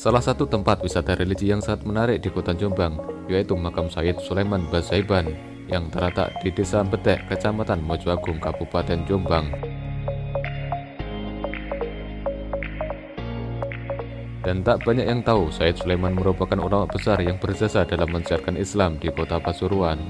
Salah satu tempat wisata religi yang sangat menarik di kota Jombang yaitu makam Syed Sulaiman Basaiban yang terletak di Desa Betek, Kecamatan Mojoagung, Kabupaten Jombang. Dan tak banyak yang tahu Syed Sulaiman merupakan ulama besar yang berjasa dalam mensiarkan Islam di kota Pasuruan.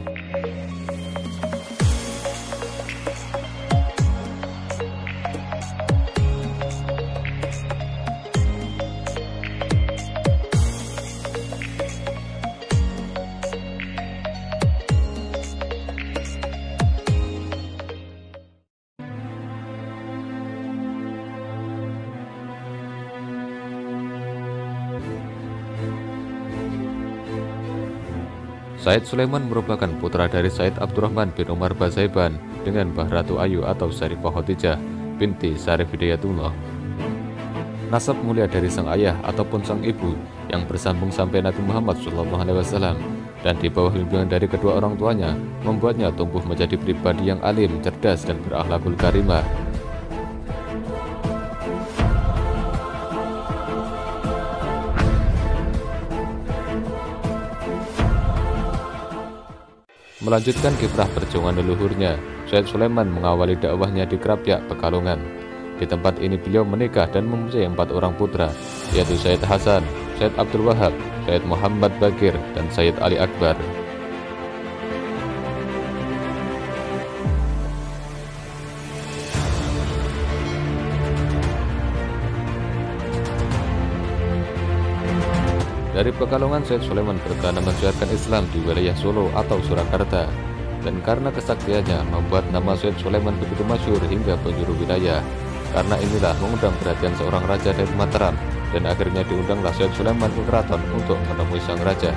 Syed Sulaiman merupakan putra dari Syed Abdurrahman bin Umar Basaiban dengan Mbah Ratu Ayu atau Syarifah Khadijah binti Syarif Hidayatullah. Nasab mulia dari sang ayah ataupun sang ibu yang bersambung sampai Nabi Muhammad SAW dan di bawah bimbingan dari kedua orang tuanya membuatnya tumbuh menjadi pribadi yang alim, cerdas, dan berakhlakul karimah. Melanjutkan kiprah perjuangan leluhurnya, Syed Sulaiman mengawali dakwahnya di Krapyak, Pekalongan. Di tempat ini beliau menikah dan mempunyai 4 orang putra, yaitu Syed Hasan, Syed Abdul Wahab, Syed Muhammad Bakir, dan Syed Ali Akbar. Dari Pekalongan, Syed Sulaiman berkelana mensiarkan Islam di wilayah Solo atau Surakarta. Dan karena kesaktiannya membuat nama Syed Sulaiman begitu masyhur hingga penjuru wilayah. Karena inilah mengundang perhatian seorang raja dari Mataram, dan akhirnya diundanglah Syed Sulaiman ke keraton untuk menemui sang raja.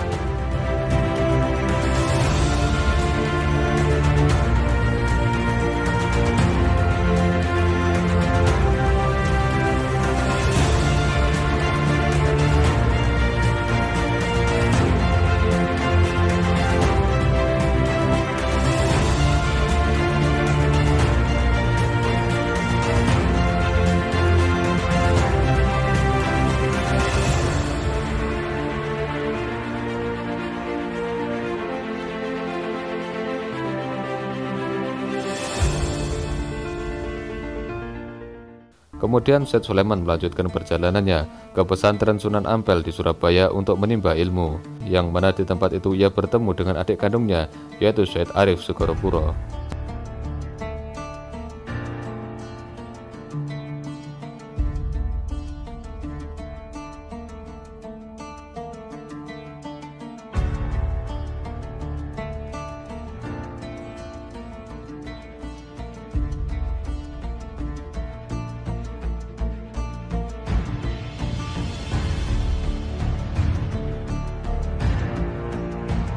Kemudian Syed Sulaiman melanjutkan perjalanannya ke pesantren Sunan Ampel di Surabaya untuk menimba ilmu, yang mana di tempat itu ia bertemu dengan adik kandungnya, yaitu Syed Arif Sukoropuro.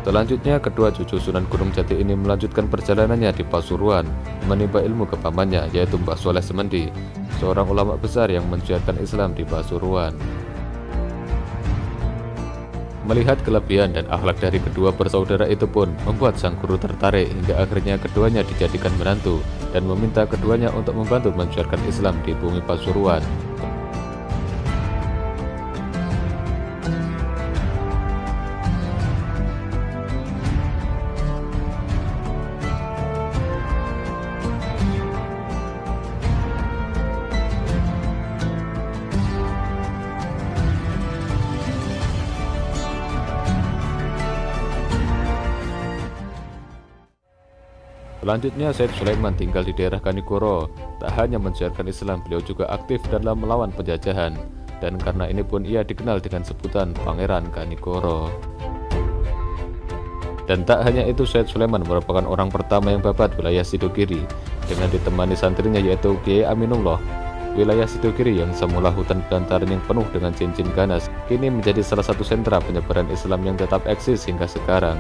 Selanjutnya, kedua cucu Sunan Gunung Jati ini melanjutkan perjalanannya di Pasuruan, menimba ilmu ke pamannya, yaitu Mbah Soleh Semendi, seorang ulama besar yang mensiarkan Islam di Pasuruan. Melihat kelebihan dan akhlak dari kedua bersaudara itu pun membuat sang guru tertarik hingga akhirnya keduanya dijadikan menantu dan meminta keduanya untuk membantu mensiarkan Islam di bumi Pasuruan. Selanjutnya, Syed Sulaiman tinggal di daerah Kanigoro. Tak hanya mensiarkan Islam, beliau juga aktif dalam melawan penjajahan. Dan karena ini pun ia dikenal dengan sebutan Pangeran Kanigoro. Dan tak hanya itu, Syed Sulaiman merupakan orang pertama yang babat wilayah Sidogiri dengan ditemani santrinya yaitu Kiai Aminullah. Wilayah Sidogiri yang semula hutan belantaran yang penuh dengan cincin ganas, kini menjadi salah satu sentra penyebaran Islam yang tetap eksis hingga sekarang.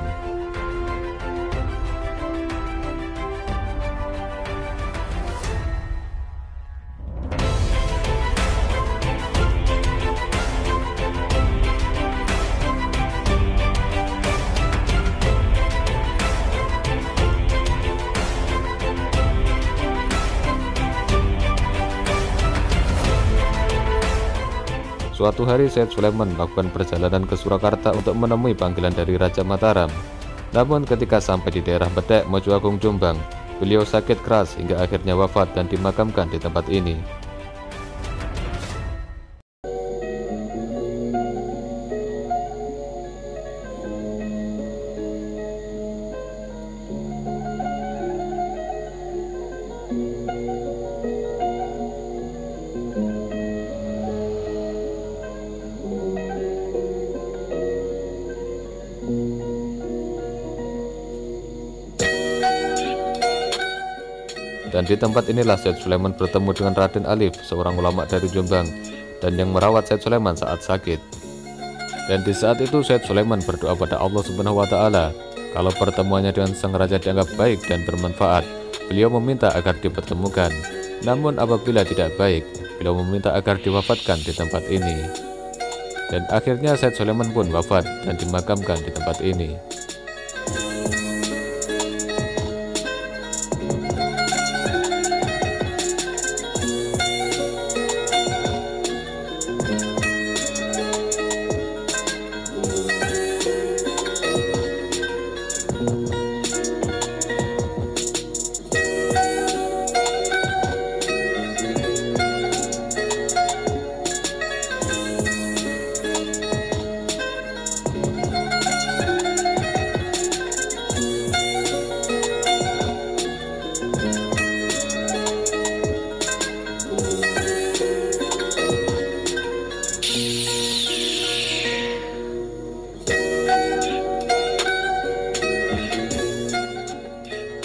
Suatu hari Syed Sulaiman melakukan perjalanan ke Surakarta untuk menemui panggilan dari Raja Mataram. Namun ketika sampai di daerah Bedek, Mojoagung, Jombang, beliau sakit keras hingga akhirnya wafat dan dimakamkan di tempat ini. Dan di tempat inilah Syed Sulaiman bertemu dengan Raden Alif, seorang ulama dari Jombang, dan yang merawat Syed Sulaiman saat sakit. Dan di saat itu Syed Sulaiman berdoa pada Allah Subhanahu wa Ta'ala. Kalau pertemuannya dengan sang raja dianggap baik dan bermanfaat, beliau meminta agar dipertemukan. Namun apabila tidak baik, beliau meminta agar diwafatkan di tempat ini. Dan akhirnya Syed Sulaiman pun wafat dan dimakamkan di tempat ini.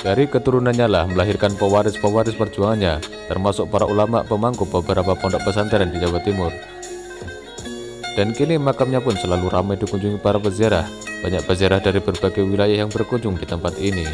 Dari keturunannya lah melahirkan pewaris-pewaris perjuangannya, termasuk para ulama pemangku beberapa pondok pesantren di Jawa Timur. Dan kini makamnya pun selalu ramai dikunjungi para peziarah. Banyak peziarah dari berbagai wilayah yang berkunjung di tempat ini.